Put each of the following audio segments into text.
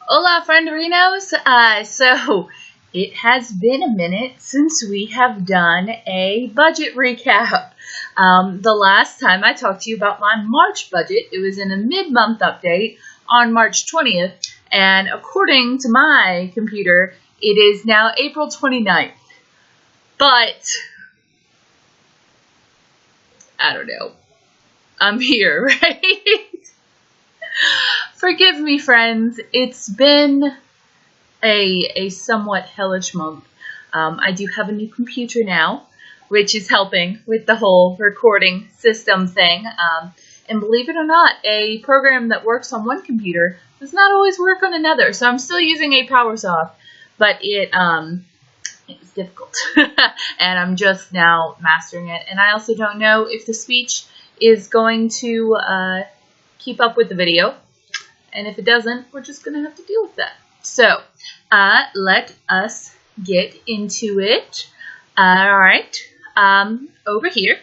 Hola, frienderinos. So it has been a minute since we have done a budget recap. The last time I talked to you about my March budget, it was in a mid-month update on March 20th, and according to my computer, it is now April 29th. But I don't know. I'm here, right? Forgive me, friends. It's been a somewhat hellish month. I do have a new computer now, which is helping with the whole recording system thing. And believe it or not, a program that works on one computer does not always work on another. So I'm still using a PowerSoft, but it was difficult. And I'm just now mastering it. And I also don't know if the speech is going to keep up with the video. And if it doesn't, we're just going to have to deal with that. So, let us get into it. Alright, over here,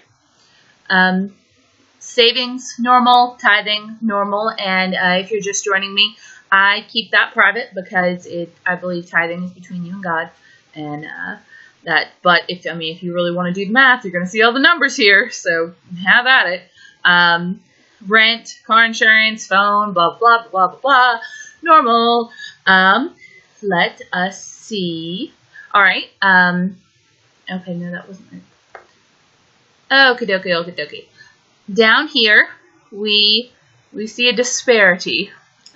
savings, normal, tithing, normal, and if you're just joining me, I keep that private because I believe tithing is between you and God, and but if you really want to do the math, you're going to see all the numbers here, so have at it. Rent, car insurance, phone, blah, blah, blah, blah, blah, normal. Let us see. All right. Okay, no, that wasn't it. Okie dokie. Down here, we see a disparity.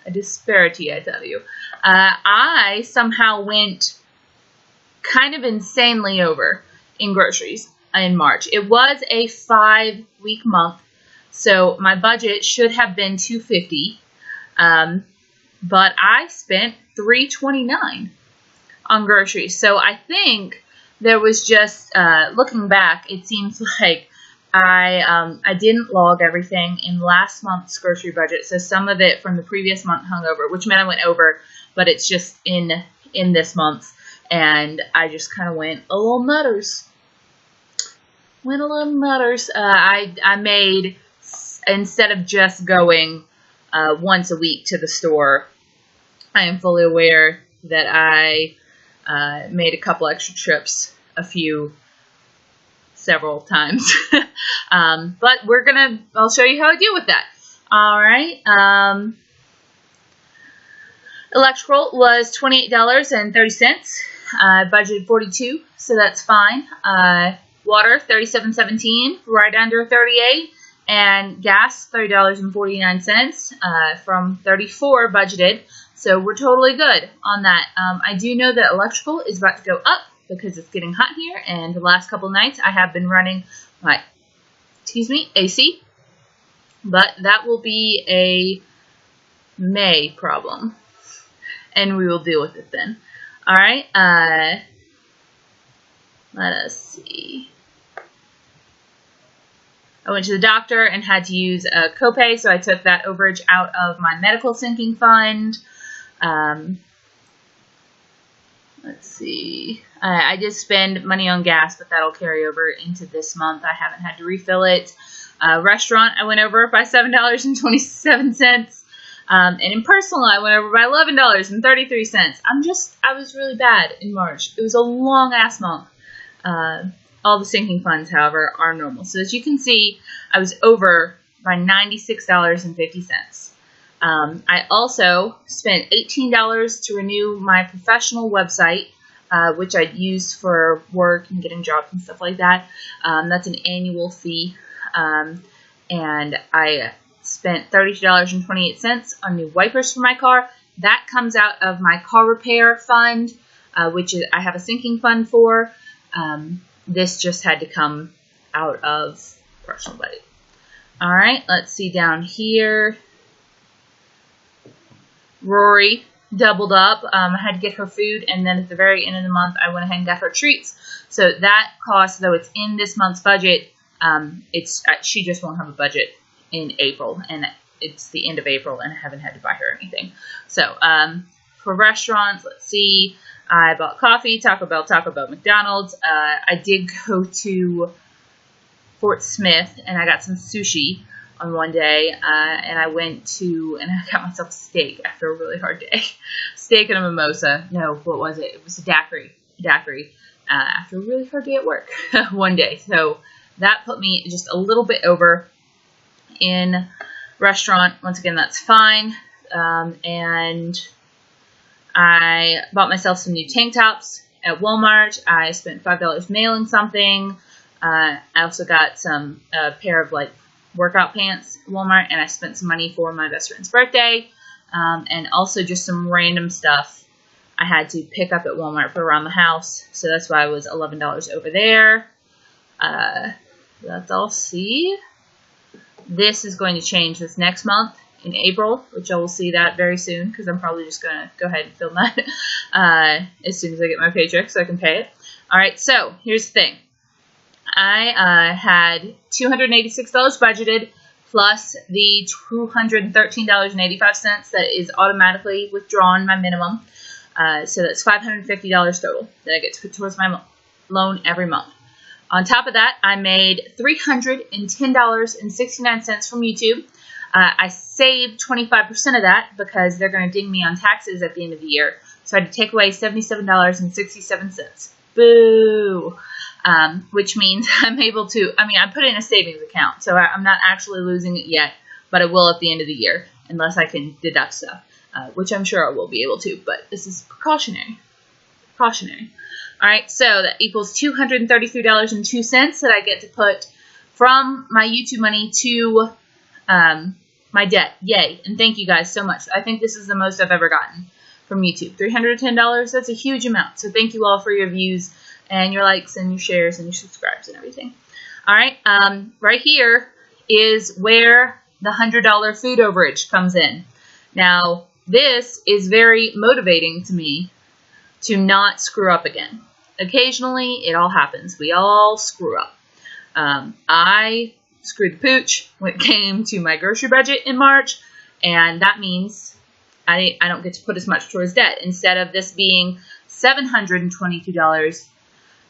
A disparity, I tell you. I somehow went kind of insanely over in groceries in March. It was a 5-week month. So my budget should have been $250, but I spent $329 on groceries. So I think there was just looking back, it seems like I didn't log everything in last month's grocery budget. So some of it from the previous month hung over, which meant I went over, but it's just in this month, and I just kind of went a little nutters. I made, instead of just going once a week to the store, I am fully aware that I made a couple extra trips, several times. But I'll show you how I deal with that. All right. Electrical was $28.30. Budgeted $42, so that's fine. Water, $37.17, right under $38. And gas, $30.49 from $34 budgeted. So we're totally good on that. I do know that electrical is about to go up because it's getting hot here. And the last couple nights I have been running my, AC. But that will be a May problem. And we will deal with it then. All right. Let us see. I went to the doctor and had to use a copay, so I took that overage out of my medical sinking fund. Let's see. I did spend money on gas, but that'll carry over into this month. I haven't had to refill it. Restaurant, I went over by $7.27. And in personal, I went over by $11.33. I was really bad in March. It was a long-ass month. All the sinking funds, however, are normal. So as you can see, I was over by $96.50. I also spent $18 to renew my professional website, which I use for work and getting jobs and stuff like that. That's an annual fee. And I spent $32.28 on new wipers for my car. That comes out of my car repair fund, which I have a sinking fund for. This just had to come out of personal budget. All right, let's see down here. Rory doubled up. I had to get her food, and then at the very end of the month, I went ahead and got her treats. So that cost, though it's in this month's budget, she just won't have a budget in April, and it's the end of April, and I haven't had to buy her anything. So for restaurants, let's see. I bought coffee, Taco Bell, McDonald's. I did go to Fort Smith, and I got some sushi on one day, and I went to, and I got myself a steak after a really hard day. Steak and a mimosa. No, what was it? It was a daiquiri. After a really hard day at work one day. So that put me just a little bit over in restaurant. Once again, that's fine. And I bought myself some new tank tops at Walmart. I spent $5 mailing something. I also got a pair of like workout pants at Walmart, and I spent some money for my best friend's birthday, and also just some random stuff I had to pick up at Walmart for around the house. So that's why I was $11 over there. Let's all see. This is going to change this next month in April, which I will see that very soon, because I'm probably just going to go ahead and film that as soon as I get my paycheck so I can pay it. All right, so here's the thing. I had $286 budgeted, plus the $213.85 that is automatically withdrawn, my minimum. So that's $550 total that I get to put towards my loan every month. On top of that, I made $310.69 from YouTube. I saved 25% of that because they're going to ding me on taxes at the end of the year. So I had to take away $77.67. Boo! Which means I'm able to, I put it in a savings account, so I'm not actually losing it yet, but I will at the end of the year, unless I can deduct stuff, which I'm sure I will be able to, but this is precautionary. All right, so that equals $233.02 that I get to put from my YouTube money to my debt. Yay, and thank you guys so much. I think this is the most I've ever gotten from YouTube. $310, that's a huge amount, so thank you all for your views and your likes and your shares and your subscribes and everything. All right, right here is where the $100 food overage comes in. Now, this is very motivating to me to not screw up again. Occasionally, it all happens. We all screw up. I screwed the pooch when it came to my grocery budget in March, and that means I don't get to put as much towards debt. Instead of this being $722.87,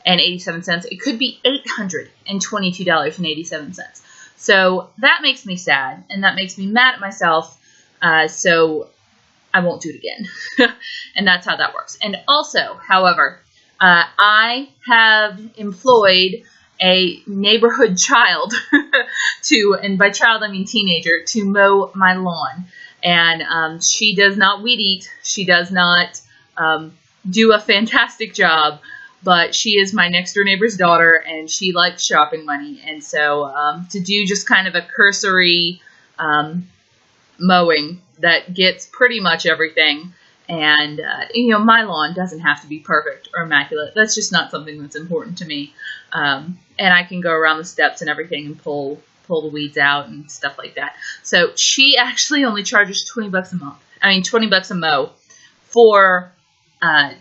it could be $822.87. So that makes me sad, and that makes me mad at myself, so I won't do it again. And that's how that works. And also, however, I have employed a neighborhood child and by child I mean teenager, to mow my lawn. And she does not weed eat. She does not do a fantastic job, but she is my next door neighbor's daughter, and she likes shopping money. And so to do just kind of a cursory mowing that gets pretty much everything, and my lawn doesn't have to be perfect or immaculate. That's just not something that's important to me. And I can go around the steps and everything and pull the weeds out and stuff like that. So she actually only charges $20 a month. $20 a mow to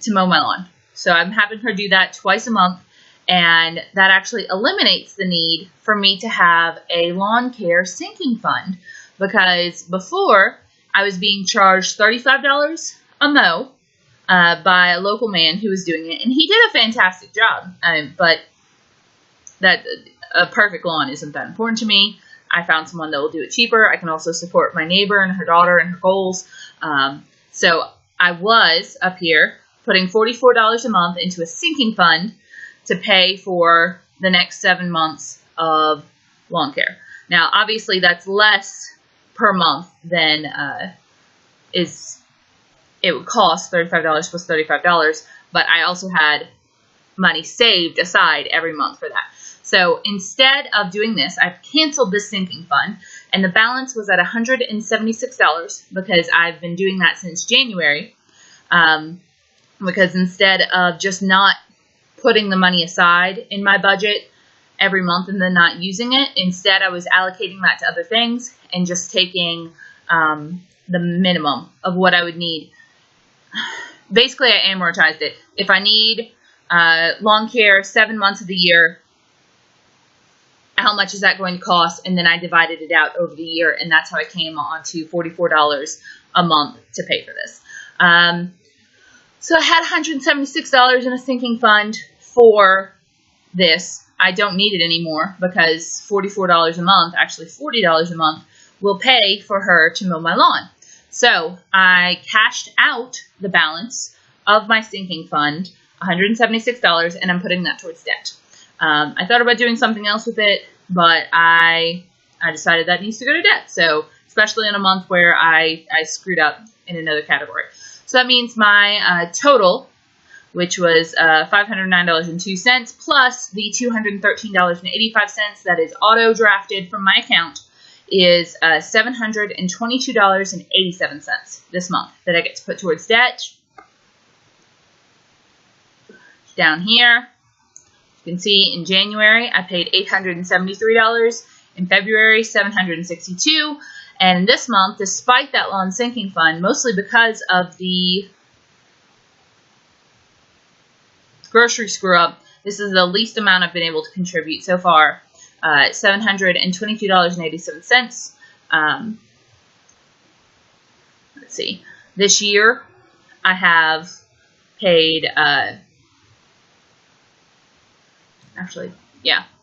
mow my lawn. So I'm having her do that twice a month, and that actually eliminates the need for me to have a lawn care sinking fund, because before I was being charged $35 a mow by a local man who was doing it, and he did a fantastic job. But that a perfect lawn isn't that important to me. I found someone that will do it cheaper. I can also support my neighbor and her daughter and her goals. So I was up here putting $44 a month into a sinking fund to pay for the next 7 months of lawn care. Now, obviously, that's less per month than it would cost $35 plus $35, but I also had money saved aside every month for that. So instead of doing this, I've canceled this sinking fund, and the balance was at $176 because I've been doing that since January. Because instead of just not putting the money aside in my budget every month and then not using it, instead I was allocating that to other things and just taking the minimum of what I would need. Basically, I amortized it. If I need lawn care 7 months of the year, how much is that going to cost? And then I divided it out over the year, and that's how I came on to $44 a month to pay for this. So I had $176 in a sinking fund for this. I don't need it anymore because $44 a month, actually $40 a month, will pay for her to mow my lawn. So I cashed out the balance of my sinking fund, $176, and I'm putting that towards debt. I thought about doing something else with it, but I decided that needs to go to debt. So especially in a month where I screwed up in another category. So that means my total, which was $509.02, plus the $213.85 that is auto-drafted from my account, is $722.87 this month that I get to put towards debt. Down here, you can see in January I paid $873, in February $762, and this month, despite that lawn sinking fund, mostly because of the grocery screw up, this is the least amount I've been able to contribute so far. $722.87. Let's see. This year, I have paid.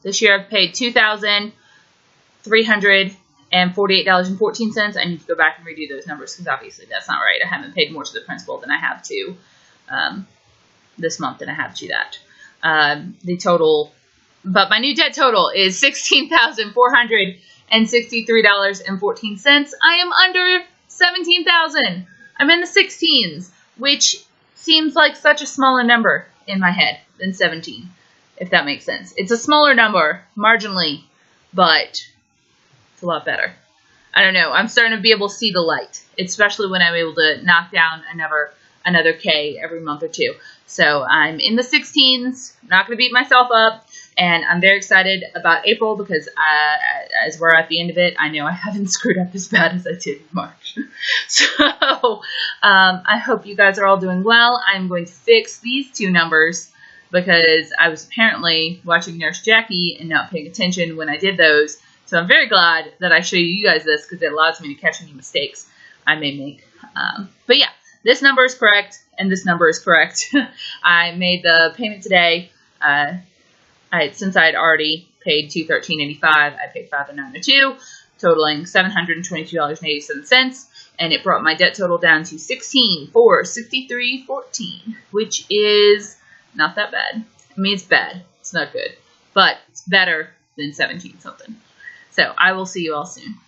This year I've paid $2,348.14. I need to go back and redo those numbers because obviously that's not right. I haven't paid more to the principal than I have to this month than I have to that. The total. But my new debt total is $16,463.14. I am under $17,000. I'm in the 16s, which seems like such a smaller number in my head than 17, if that makes sense. It's a smaller number, marginally, but it's a lot better. I don't know. I'm starting to be able to see the light, especially when I'm able to knock down another K every month or two. So I'm in the 16s. I'm not going to beat myself up. And I'm very excited about April because as we're at the end of it, I know I haven't screwed up as bad as I did in March. So I hope you guys are all doing well. I'm going to fix these two numbers because I was apparently watching Nurse Jackie and not paying attention when I did those. So I'm very glad that I show you guys this because it allows me to catch any mistakes I may make. But yeah, this number is correct and this number is correct. I made the payment today. Since I had already paid $213.85, I paid $509.02, totaling $722.87, and it brought my debt total down to $16,463.14, which is not that bad. I mean, it's bad. It's not good, but it's better than 17 something. So I will see you all soon.